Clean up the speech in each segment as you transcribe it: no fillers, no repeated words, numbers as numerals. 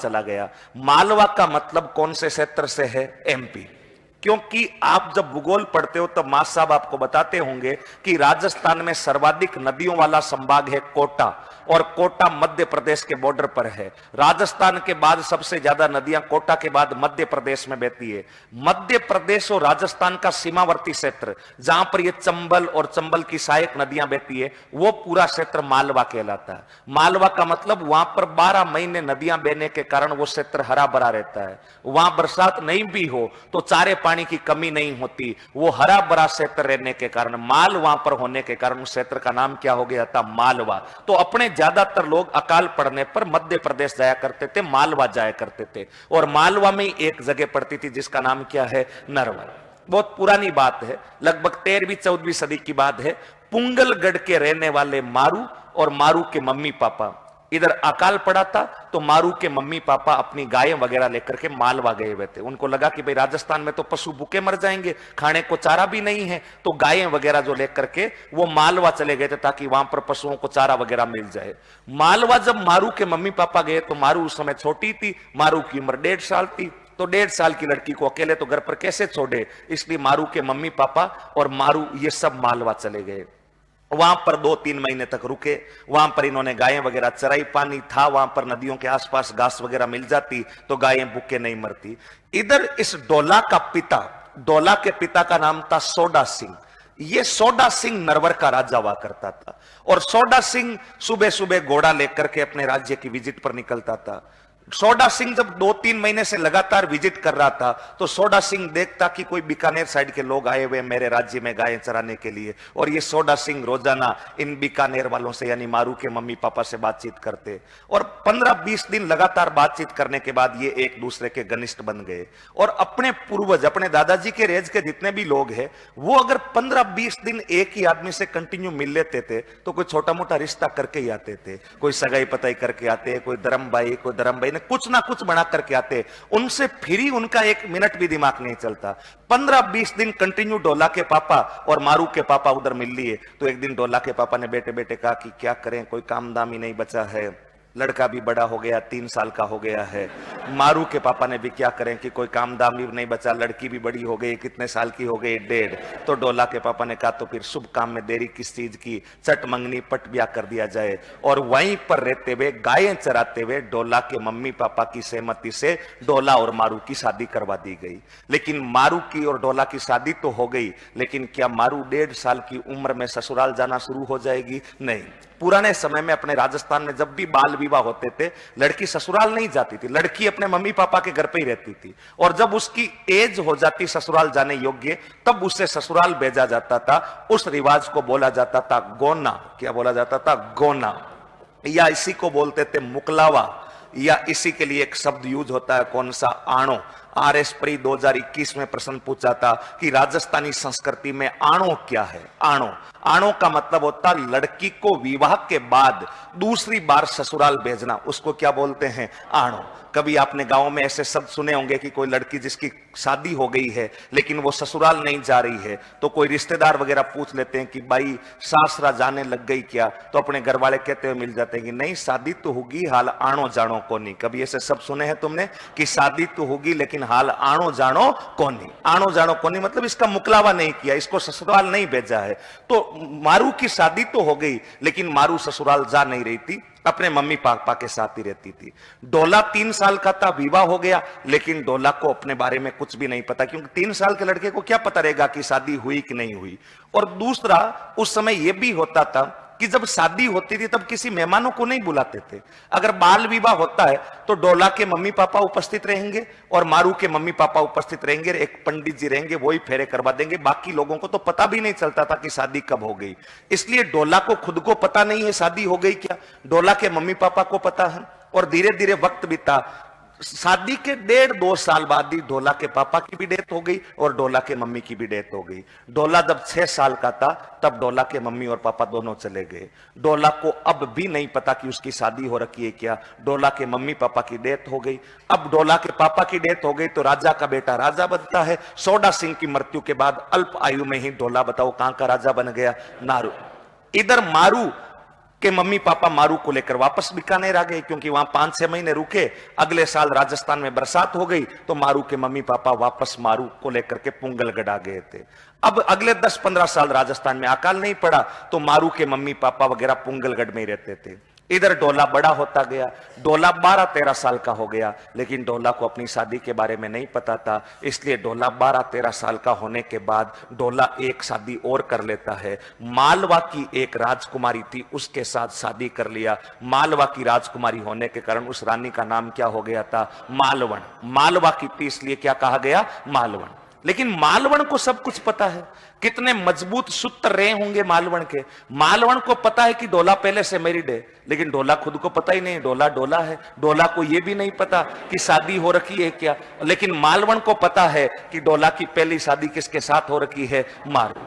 चला गया। मालवा का मतलब कौन से क्षेत्र से है? एमपी। क्योंकि आप जब भूगोल पढ़ते हो तब मास साहब आपको बताते होंगे कि राजस्थान में सर्वाधिक नदियों वाला संभाग है कोटा, और कोटा मध्य प्रदेश के बॉर्डर पर है। राजस्थान के बाद सबसे ज्यादा नदियां कोटा के बाद मध्य प्रदेश में बहती है। मध्य प्रदेश और राजस्थान का सीमावर्ती क्षेत्र जहां पर ये चंबल और चंबल की सहायक नदियां बहती है, वो पूरा क्षेत्र मालवा कहलाता है। मालवा का मतलब वहां पर 12 महीने नदियां बहने के कारण वो क्षेत्र हरा भरा रहता है। वहां बरसात नहीं भी हो तो चारे पानी की कमी नहीं होती, वो हरा भरा क्षेत्र रहने के कारण, माल वहां पर होने के कारण उस क्षेत्र का नाम क्या हो गया था? मालवा। तो अपने ज्यादातर लोग अकाल पड़ने पर मध्य प्रदेश जाया करते थे, मालवा जाया करते थे, और मालवा में एक जगह पड़ती थी जिसका नाम क्या है? नरवर। बहुत पुरानी बात है, लगभग 13वीं 14वीं सदी की बात है। पुंगलगढ़ के रहने वाले मारू और मारू के मम्मी पापा, इधर अकाल पड़ा था तो मारू के मम्मी पापा अपनी गायें वगैरह लेकर के मालवा गए हुए थे। उनको लगा कि भाई राजस्थान में तो पशु भूखे मर जाएंगे, खाने को चारा भी नहीं है, तो गायें वगैरह जो लेकर के वो मालवा चले गए थे ताकि वहां पर पशुओं को चारा वगैरह मिल जाए। मालवा जब मारू के मम्मी पापा गए तो मारू उस समय छोटी थी, मारू की उम्र 1.5 साल थी, तो 1.5 साल की लड़की को अकेले तो घर पर कैसे छोड़े, इसलिए मारू के मम्मी पापा और मारू ये सब मालवा चले गए। वहां पर 2-3 महीने तक रुके, वहां पर इन्होंने गायें वगैरह चराई, पानी था वहां पर, नदियों के आसपास घास वगैरह मिल जाती तो गायें भूखे नहीं मरती। इधर इस डोला का पिता, डोला के पिता का नाम था सोडा सिंह। ये सोडा सिंह नरवर का राजा हुआ करता था, और सोडा सिंह सुबह सुबह घोड़ा लेकर के अपने राज्य की विजिट पर निकलता था। सोडा सिंह जब 2-3 महीने से लगातार विजिट कर रहा था तो सोडा सिंह देखता कि कोई बीकानेर साइड के लोग आए हुए मेरे राज्य में गायें चराने के लिए, और ये सोडा सिंह रोजाना इन बीकानेर वालों से यानी मारू के मम्मी पापा से बातचीत करते, और 15-20 दिन लगातार बातचीत करने के बाद ये एक दूसरे के घनिष्ठ बन गए। और अपने पूर्वज, अपने दादाजी के रेंज के जितने भी लोग हैं, वो अगर 15-20 दिन एक ही आदमी से कंटिन्यू मिल लेते थे तो कोई छोटा मोटा रिश्ता करके ही आते थे, कोई सगाई पताई करके आते, कोई धर्म भाई कोई धर्म भाई, कुछ ना कुछ बना करके आते, उनसे फिर ही उनका 1 मिनट भी दिमाग नहीं चलता। 15-20 दिन कंटिन्यू डोला के पापा और मारू के पापा उधर मिल लिए, तो एक दिन डोला के पापा ने बेटे बेटे कहा कि क्या करें, कोई काम दाम ही नहीं बचा है, लड़का भी बड़ा हो गया, 3 साल का हो गया है। मारू के पापा ने भी क्या करें कि कोई काम दाम भी नहीं बचा, लड़की भी बड़ी हो गई, कितने साल की हो गई? 1.5। तो डोला के पापा ने कहा तो फिर शुभ काम में देरी किस चीज की, चट मंगनी पट ब्याह कर दिया जाए। और वहीं पर रहते हुए गायें चराते हुए डोला के मम्मी पापा की सहमति से डोला और मारू की शादी करवा दी गई। लेकिन मारू की और डोला की शादी तो हो गई, लेकिन क्या मारू 1.5 साल की उम्र में ससुराल जाना शुरू हो जाएगी? नहीं। पुराने समय में अपने राजस्थान में जब भी बाल विवाह होते थे, लड़की ससुराल नहीं जाती थी, लड़की अपने मम्मी पापा के घर पे ही रहती थी, और जब उसकी एज हो जाती ससुराल जाने योग्य, तब उसे ससुराल भेजा जाता था। उस रिवाज को बोला जाता था गोना। क्या बोला जाता था? गोना। या इसी को बोलते थे मुकलावा, या इसी के लिए एक शब्द यूज होता है, कौन सा? आणो। RS प्री 2021 में प्रश्न पूछा था कि राजस्थानी संस्कृति में आणो क्या है? आणो, आणो का मतलब होता लड़की को विवाह के बाद दूसरी बार ससुराल भेजना, उसको क्या बोलते हैं? आणो। कभी आपने गांव में ऐसे शब्द सुने होंगे कि कोई लड़की जिसकी शादी हो गई है लेकिन वो ससुराल नहीं जा रही है, तो कोई रिश्तेदार वगैरह पूछ लेते हैं कि भाई सासरा जाने लग गई क्या, तो अपने घर वाले कहते हुए मिल जाते हैं कि नहीं शादी तो होगी, हाल आणो जानो को नहीं। कभी ऐसे शब्द सुने हैं तुमने कि शादी तो होगी लेकिन हाल आणो जानो को नहीं? आणो जानो को नहीं मतलब इसका मुकलावा नहीं किया, इसको ससुराल नहीं भेजा है। तो मारू की शादी तो हो गई लेकिन मारू ससुराल जा नहीं रही थी, अपने मम्मी पापा के साथ ही रहती थी। डोला 3 साल का था, विवाह हो गया, लेकिन डोला को अपने बारे में कुछ भी नहीं पता, क्योंकि 3 साल के लड़के को क्या पता रहेगा कि शादी हुई कि नहीं हुई। और दूसरा, उस समय यह भी होता था कि जब शादी होती थी तब किसी मेहमानों को नहीं बुलाते थे। अगर बाल विवाह होता है तो डोला के मम्मी पापा उपस्थित रहेंगे और मारू के मम्मी पापा उपस्थित रहेंगे, एक पंडित जी रहेंगे, वही फेरे करवा देंगे। बाकी लोगों को तो पता भी नहीं चलता था कि शादी कब हो गई। इसलिए डोला को खुद को पता नहीं है शादी हो गई क्या, डोला के मम्मी पापा को पता है। और धीरे धीरे वक्त बीता, शादी के 1.5-2 साल बाद ही डोला के पापा की भी डेथ हो गई और डोला के मम्मी की भी डेथ हो गई। डोला जब 6 साल का था तब डोला के मम्मी और पापा दोनों चले गए। डोला को अब भी नहीं पता कि उसकी शादी हो रखी है क्या। डोला के मम्मी पापा की डेथ हो गई। अब डोला के पापा की डेथ हो गई तो राजा का बेटा राजा बनता है। सोडा सिंह की मृत्यु के बाद अल्प आयु में ही डोला बताओ कहां का राजा बन गया? नारू। इधर मारू कि मम्मी पापा मारू को लेकर वापस बीकानेर आ गए, क्योंकि वहां 5-6 महीने रुके। अगले साल राजस्थान में बरसात हो गई तो मारू के मम्मी पापा वापस मारू को लेकर के पुंगलगढ़ आ गए थे। अब अगले 10-15 साल राजस्थान में अकाल नहीं पड़ा तो मारू के मम्मी पापा वगैरह पुंगलगढ़ में ही रहते थे। इधर डोला बड़ा होता गया, डोला 12-13 साल का हो गया, लेकिन डोला को अपनी शादी के बारे में नहीं पता था। इसलिए डोला 12-13 साल का होने के बाद डोला एक शादी और कर लेता है। मालवा की एक राजकुमारी थी, उसके साथ शादी कर लिया। मालवा की राजकुमारी होने के कारण उस रानी का नाम क्या हो गया था? मालवण। मालवा की थी इसलिए क्या कहा गया? मालवण। लेकिन मालवण को सब कुछ पता है, कितने मजबूत सूत्र रहे होंगे मालवण के। मालवण को पता है कि डोला पहले से मैरिड है, लेकिन डोला खुद को पता ही नहीं डोला डोला है। डोला को यह भी नहीं पता कि शादी हो रखी है क्या, लेकिन मालवण को पता है कि डोला की पहली शादी किसके साथ हो रखी है? मारू।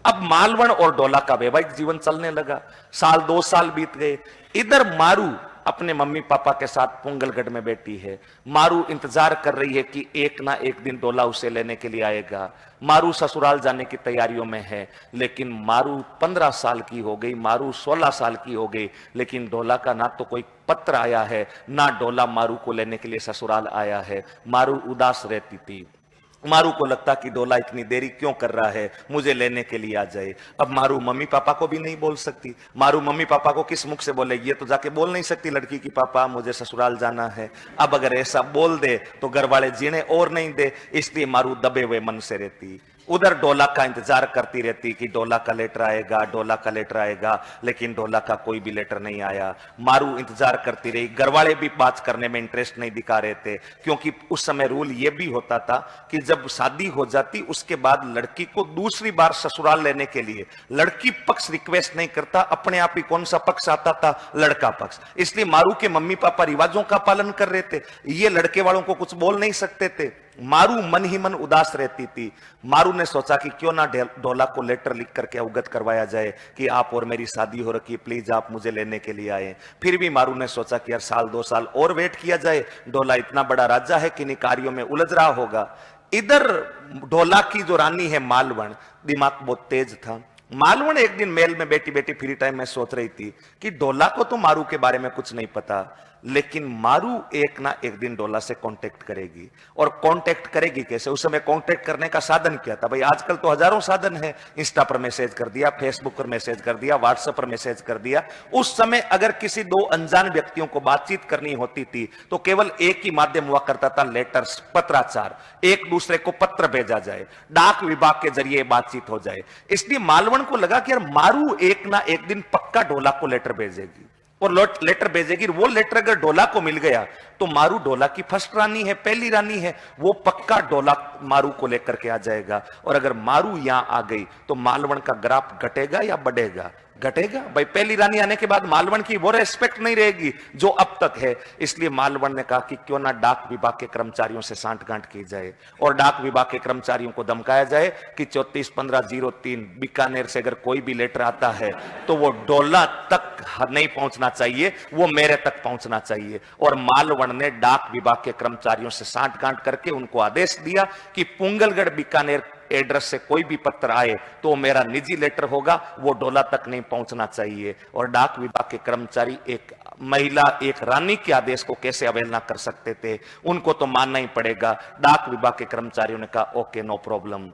अब मालवण और डोला का वैवाहिक जीवन चलने लगा। 1-2 साल बीत गए। इधर मारू अपने मम्मी पापा के साथ पुंगलगढ़ में बैठी है। मारू इंतजार कर रही है कि एक ना एक दिन डोला उसे लेने के लिए आएगा। मारू ससुराल जाने की तैयारियों में है, लेकिन मारू 15 साल की हो गई, मारू 16 साल की हो गई, लेकिन डोला का ना तो कोई पत्र आया है, ना डोला मारू को लेने के लिए ससुराल आया है। मारू उदास रहती थी। मारू को लगता कि डोला इतनी देरी क्यों कर रहा है, मुझे लेने के लिए आ जाए। अब मारू मम्मी पापा को भी नहीं बोल सकती। मारू मम्मी पापा को किस मुख से बोलेगी? ये तो जाके बोल नहीं सकती लड़की की पापा मुझे ससुराल जाना है। अब अगर ऐसा बोल दे तो घर वाले जीने और नहीं दे, इसलिए मारू दबे हुए मन से रहती। उधर डोला का इंतजार करती रहती कि डोला का लेटर आएगा, डोला का लेटर आएगा, लेकिन डोला का कोई भी लेटर नहीं आया। मारू इंतजार करती रही। घरवाले भी बात करने में इंटरेस्ट नहीं दिखा रहे थे, क्योंकि उस समय रूल यह भी होता था कि जब शादी हो जाती उसके बाद लड़की को दूसरी बार ससुराल लेने के लिए लड़की पक्ष रिक्वेस्ट नहीं करता, अपने आप ही कौन सा पक्ष आता था? लड़का पक्ष। इसलिए मारू के मम्मी पापा रिवाजों का पालन कर रहे थे, ये लड़के वालों को कुछ बोल नहीं सकते थे। मारू मन ही मन उदास रहती थी। मारू ने सोचा कि क्यों ना डोला को लेटर लिख करके अवगत करवाया जाए कि आप और मेरी शादी हो रखी है, प्लीज आप मुझे लेने के लिए आए। फिर भी मारू ने सोचा कि यार 1-2 साल और वेट किया जाए, डोला इतना बड़ा राजा है कि इन कार्यों में उलझ रहा होगा। इधर डोला की जो रानी है मालवण, दिमाग बहुत तेज था। मालवण एक दिन मेल में बैठी बैठी फ्री टाइम में सोच रही थी कि डोला को तो मारू के बारे में कुछ नहीं पता, लेकिन मारू एक ना एक दिन डोला से कांटेक्ट करेगी। और कांटेक्ट करेगी कैसे? उस समय कांटेक्ट करने का साधन क्या था? भाई आजकल तो हजारों साधन है, इंस्टा पर मैसेज कर दिया, फेसबुक पर मैसेज कर दिया, व्हाट्सएप पर मैसेज कर दिया। उस समय अगर किसी 2 अनजान व्यक्तियों को बातचीत करनी होती थी तो केवल एक ही माध्यम हुआ करता था, लेटर्स, पत्राचार। एक दूसरे को पत्र भेजा जाए, डाक विभाग के जरिए बातचीत हो जाए। इसलिए मालवण को लगा कि यार मारू एक ना एक दिन पक्का डोला को लेटर भेजेगी और लेटर भेजेगी। वो लेटर अगर डोला को मिल गया तो मारू डोला की फर्स्ट रानी है, पहली रानी है, वो पक्का डोला मारू को लेकर के आ जाएगा। और अगर मारू यहां आ गई तो मालवण का ग्राफ घटेगा या बढ़ेगा? घटेगा। भाई पहली रानी आने के बाद मालवण की वो रेस्पेक्ट नहीं रहेगी जो अब तक है। इसलिए मालवण ने कहा कि क्यों ना डाक विभाग के कर्मचारियों से सांठगांठ की जाए और डाक विभाग के कर्मचारियों को धमकाया जाए कि 34-15-03 बीकानेर से अगर कोई भी लेटर आता है तो वो डोला तक नहीं पहुंचना चाहिए, वो मेरे तक पहुंचना चाहिए। और मालवण ने डाक विभाग के कर्मचारियों से सांठगांठ करके उनको आदेश दिया कि पुंगलगढ़ बीकानेर एड्रेस से कोई भी पत्र आए तो मेरा निजी लेटर होगा, वो डोला तक नहीं पहुंचना चाहिए। और डाक विभाग के कर्मचारी एक महिला, एक रानी के आदेश को कैसे अवहेलना कर सकते थे? उनको तो मानना ही पड़ेगा। डाक विभाग के कर्मचारियों ने कहा ओके नो प्रॉब्लम।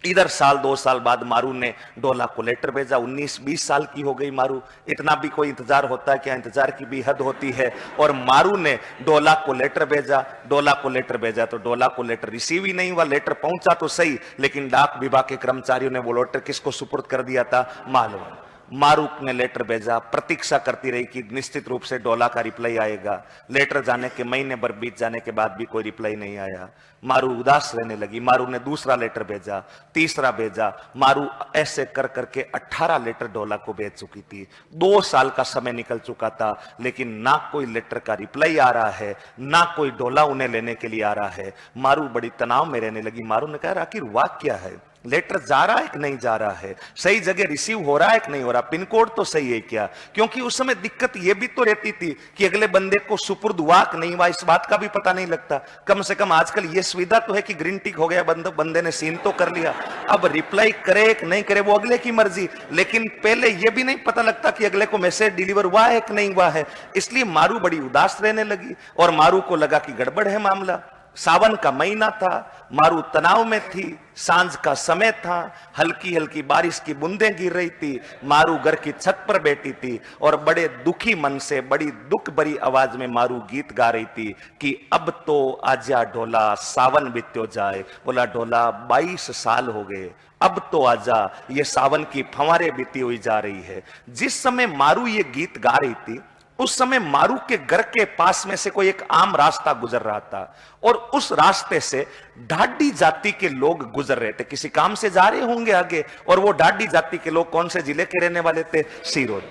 इधर 1-2 साल बाद मारू ने डोला को लेटर भेजा। 19-20 साल की हो गई मारू। इतना भी कोई इंतजार होता है क्या? इंतजार की भी हद होती है। और मारू ने डोला को लेटर भेजा। डोला को लेटर भेजा तो डोला को लेटर रिसीव ही नहीं हुआ। लेटर पहुंचा तो सही, लेकिन डाक विभाग के कर्मचारियों ने वो लेटर किसको सुपुर्द कर दिया था? मालवण। मारू ने लेटर भेजा, प्रतीक्षा करती रही कि निश्चित रूप से डोला का रिप्लाई आएगा। लेटर जाने के महीने भर बीत जाने के बाद भी कोई रिप्लाई नहीं आया। मारू उदास रहने लगी। मारू ने दूसरा लेटर भेजा, तीसरा भेजा। मारू ऐसे कर करके 18 लेटर डोला को भेज चुकी थी। 2 साल का समय निकल चुका था, लेकिन ना कोई लेटर का रिप्लाई आ रहा है, ना कोई डोला उन्हें लेने के लिए आ रहा है। मारू बड़ी तनाव में रहने लगी। मारू ने कहा आखिर हुआ क्या है? लेटर जा रहा है कि नहीं जा रहा है, सही जगह रिसीव हो रहा है कि नहीं हो रहा, पिन कोड तो सही है क्या? क्योंकि उस समय दिक्कत यह भी तो रहती थी कि अगले बंदे को सुपुर्द हुआ कि नहीं हुआ, इस बात का भी पता नहीं लगता। कम से कम आजकल यह सुविधा तो है कि ग्रीन टिक हो गया, बंदे ने सीन तो कर लिया, अब रिप्लाई करे कि नहीं करे वो अगले की मर्जी। लेकिन पहले यह भी नहीं पता लगता कि अगले को मैसेज डिलीवर हुआ है कि नहीं हुआ है। इसलिए मारू बड़ी उदास रहने लगी और मारू को लगा कि गड़बड़ है मामला। सावन का महीना था, मारू तनाव में थी, सांझ का समय था, हल्की हल्की बारिश की बूंदें गिर रही थी। मारू घर की छत पर बैठी थी और बड़े दुखी मन से, बड़ी दुख भरी आवाज में मारू गीत गा रही थी कि अब तो आजा ढोला सावन बीत्यो जाए। बोला ढोला 22 साल हो गए, अब तो आजा, ये सावन की फंवारे बीती हुई जा रही है। जिस समय मारू ये गीत गा रही थी उस समय मारू के घर के पास में से कोई एक आम रास्ता गुजर रहा था और उस रास्ते से ढाडी जाति के लोग गुजर रहे थे, किसी काम से जा रहे होंगे आगे। और वो ढाडी जाति के लोग कौन से जिले के रहने वाले थे? सीरोड।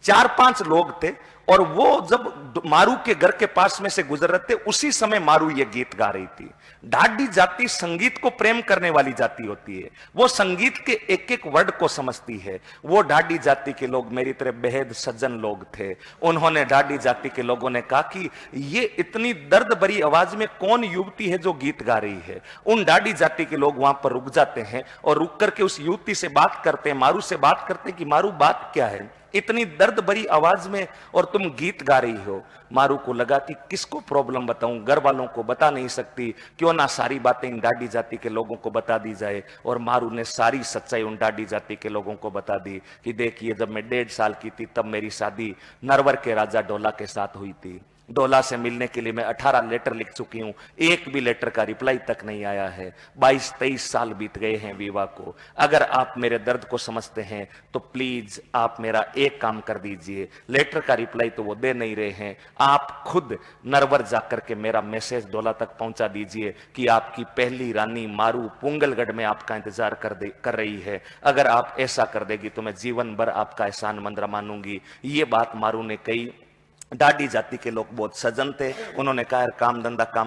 4-5 लोग थे और वो जब मारू के घर के पास में से गुजर रहे थे उसी समय मारू ये गीत गा रही थी। ढाडी जाति संगीत को प्रेम करने वाली जाति होती है, वो संगीत के एक एक वर्ड को समझती है। वो ढाडी जाति के लोग मेरी तरह बेहद सज्जन लोग थे। उन्होंने ढाडी जाति के लोगों ने कहा कि ये इतनी दर्द भरी आवाज में कौन युवती है जो गीत गा रही है। उन ढाडी जाति के लोग वहां पर रुक जाते हैं और रुक करके उस युवती से बात करते हैं, मारू से बात करते हैं कि मारू बात क्या है, इतनी दर्द भरी आवाज में और तुम गीत गा रही हो। मारू को लगा कि किसको प्रॉब्लम बताऊं, घर वालों को बता नहीं सकती, क्यों ना सारी बातें इन ढाडी जाति के लोगों को बता दी जाए। और मारू ने सारी सच्चाई उन ढाडी जाति के लोगों को बता दी कि देखिए जब मैं 1.5 साल की थी तब मेरी शादी नरवर के राजा ढोला के साथ हुई थी। ढोला से मिलने के लिए मैं 18 लेटर लिख चुकी हूं, एक भी लेटर का रिप्लाई तक नहीं आया है। 22-23 साल बीत गए हैं विवाह को। अगर आप मेरे दर्द को समझते हैं तो प्लीज आप मेरा एक काम कर दीजिए, लेटर का रिप्लाई तो वो दे नहीं रहे हैं, आप खुद नरवर जाकर के मेरा मैसेज ढोला तक पहुंचा दीजिए कि आपकी पहली रानी मारू पुंगलगढ़ में आपका इंतजार कर रही है। अगर आप ऐसा कर देगी तो मैं जीवन भर आपका एहसान मंद मानूंगी। ये बात मारू ने कही। ढाडी जाति के लोग बहुत सज्जन थे, उन्होंने कहा काम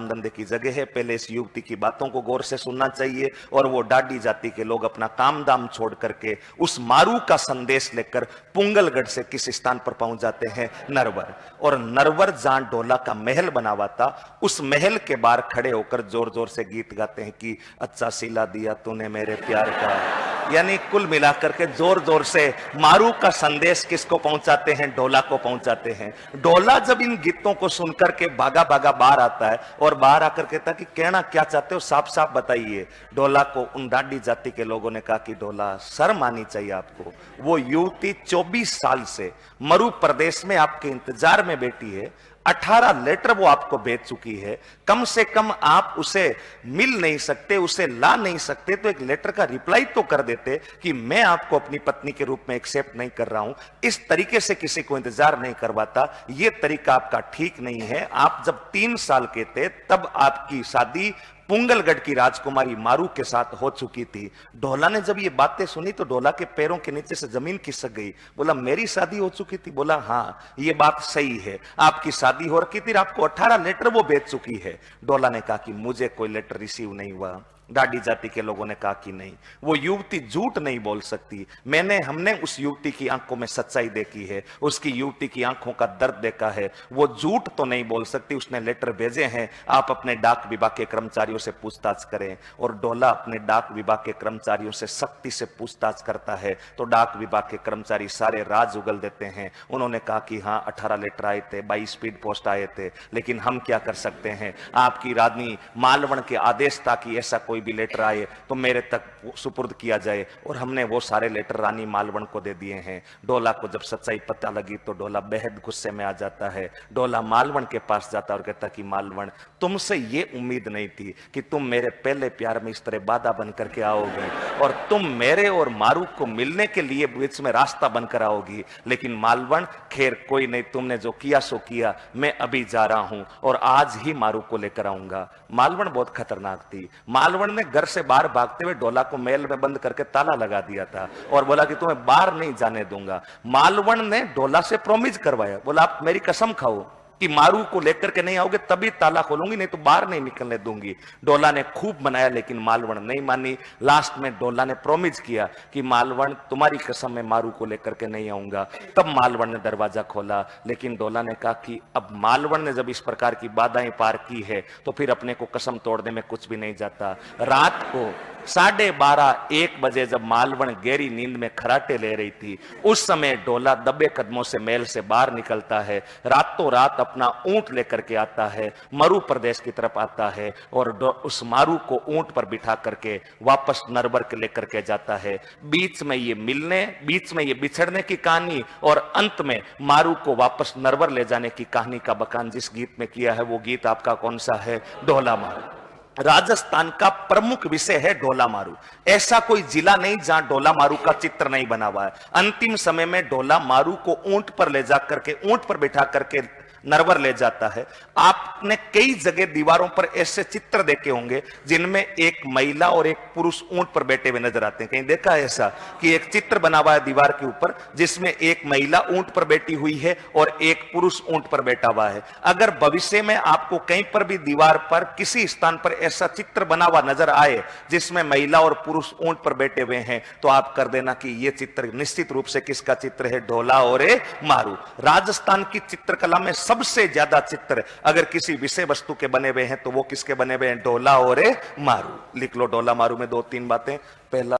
धंधे की जगह है, पहले इस युवती की बातों को गौर से सुनना चाहिए। और वो ढाडी जाति के लोग अपना काम दाम छोड़ करके उस मारू का संदेश लेकर पुंगलगढ़ से किस स्थान पर पहुंच जाते हैं? नरवर। और नरवर जहां ढोला का महल बना हुआ था उस महल के बाहर खड़े होकर जोर जोर से गीत गाते हैं कि अच्छा सिला दिया तूने मेरे प्यार का। यानी कुल मिलाकर के जोर जोर से मारू का संदेश किसको पहुंचाते हैं? ढोला को पहुंचाते हैं। ढोला जब इन गीतों को सुनकर के भागा भागा बाहर आता है और बाहर आकर कहता कि कहना क्या चाहते हो, साफ साफ बताइए। ढोला को उन ढाडी जाति के लोगों ने कहा कि ढोला शर्म आनी चाहिए आपको, वो युवती 24 साल से मरु प्रदेश में आपके इंतजार में बैठी है, 18 लेटर वो आपको भेज चुकी है, कम से कम आप उसे मिल नहीं सकते, उसे ला नहीं सकते तो एक लेटर का रिप्लाई तो कर देते कि मैं आपको अपनी पत्नी के रूप में एक्सेप्ट नहीं कर रहा हूं। इस तरीके से किसी को इंतजार नहीं करवाता, यह तरीका आपका ठीक नहीं है। आप जब 3 साल के थे तब आपकी शादी पुंगलगढ़ की राजकुमारी मारू के साथ हो चुकी थी। ढोला ने जब ये बातें सुनी तो ढोला के पैरों के नीचे से जमीन खिसक गई। बोला मेरी शादी हो चुकी थी? बोला हाँ ये बात सही है, आपकी शादी हो रखी थी, आपको 18 लेटर वो भेज चुकी है। ढोला ने कहा कि मुझे कोई लेटर रिसीव नहीं हुआ। ढाडी जाति के लोगों ने कहा कि नहीं, वो युवती झूठ नहीं बोल सकती। हमने उस युवती की आंखों में सच्चाई देखी है, उसकी युवती की आंखों का दर्द देखा है, वो झूठ तो नहीं बोल सकती, उसने लेटर भेजे हैं। आप अपने डाक विभाग के कर्मचारियों से पूछताछ करें। और ढोला अपने डाक विभाग के कर्मचारियों से सख्ती से पूछताछ करता है तो डाक विभाग के कर्मचारी सारे राज उगल देते हैं। उन्होंने कहा कि हाँ 18 लेटर आए थे, 22 स्पीड पोस्ट आए थे, लेकिन हम क्या कर सकते हैं, आपकी रानी मालवण के आदेश था कि ऐसा कोई भी लेटर आए तो मेरे तक सुपुर्द किया जाए, और हमने वो सारे लेटर रानी मालवण को दे दिए हैं। ढोला को जब सच्चाई पता लगी तो ढोला बेहद गुस्से में आ जाता है। ढोला मालवण के पास जाता और कहता कि मालवण, तुमसे ये उम्मीद नहीं थी कि तुम मेरे पहले प्यार में इस तरह बाधा बन करके आओगी और तुम मेरे और मारू को मिलने के लिए बीच में रास्ता बनकर आओगी। लेकिन मालवण खैर कोई नहीं, तुमने जो किया सो किया, मैं अभी जा रहा हूं और आज ही मारू को लेकर आऊंगा। मालवण बहुत खतरनाक थी। मालवण ने घर से बाहर भागते हुए ढोला को महल में बंद करके ताला लगा दिया था और बोला कि तुम्हें बाहर नहीं जाने दूंगा। मालवण ने ढोला से प्रॉमिस करवाया, बोला आप मेरी कसम खाओ कि मारू को लेकर के नहीं आओगे तभी ताला खोलूंगी, नहीं तो बाहर नहीं निकलने दूंगी। डोला ने खूब मनाया लेकिन मालवण नहीं मानी। लास्ट में डोला ने प्रॉमिस किया कि मालवण तुम्हारी कसम मैं मारू को लेकर के नहीं आऊंगा। तब मालवण ने दरवाजा खोला, लेकिन डोला ने कहा कि अब मालवण ने जब इस प्रकार की बाधाएं पार की है तो फिर अपने को कसम तोड़ने में कुछ भी नहीं जाता। रात को 12:30-1 बजे जब मालवण गहरी नींद में खराटे ले रही थी, उस समय डोला दबे कदमों से महल से बाहर निकलता है, रातों रात अपना ऊंट लेकर के आता है, मरु प्रदेश की तरफ आता है और उस मारू को ऊंट पर बिठा करके वापस नरवर के लेकर के जाता है। बीच में ये मिलने, बीच में ये बिछड़ने की कहानी और अंत में मारू को वापस नरवर ले जाने की कहानी का बखान जिस गीत में किया है वो गीत आपका कौन सा है? ढोला मारू। राजस्थान का प्रमुख विषय है ढोला मारू। ऐसा कोई जिला नहीं जहां ढोला मारू का चित्र नहीं बना हुआ है। अंतिम समय में ढोला मारू को ऊंट पर ले जा करके, ऊंट पर बिठा करके नरवर ले जाता है। आपने कई जगह दीवारों पर ऐसे चित्र देखे होंगे जिनमें एक महिला और एक पुरुष ऊंट पर बैठे हुए नजर आते हैं। कहीं देखा है ऐसा कि एक चित्र बना हुआ है दीवार के ऊपर जिसमें एक महिला ऊंट पर बैठी हुई है और एक पुरुष ऊंट पर बैठा हुआ है। अगर भविष्य में आपको कहीं पर भी दीवार पर किसी स्थान पर ऐसा चित्र बना हुआ नजर आए जिसमें महिला और पुरुष ऊंट पर बैठे हुए हैं तो आप कर देना कि यह चित्र निश्चित रूप से किसका चित्र है? ढोला और मारू। राजस्थान की चित्रकला में सबसे ज्यादा चित्र अगर किसी विषय वस्तु के बने हुए हैं तो वो किसके बने हुए हैं? ढोला और मारू। लिख लो ढोला मारू में 2-3 बातें। पहला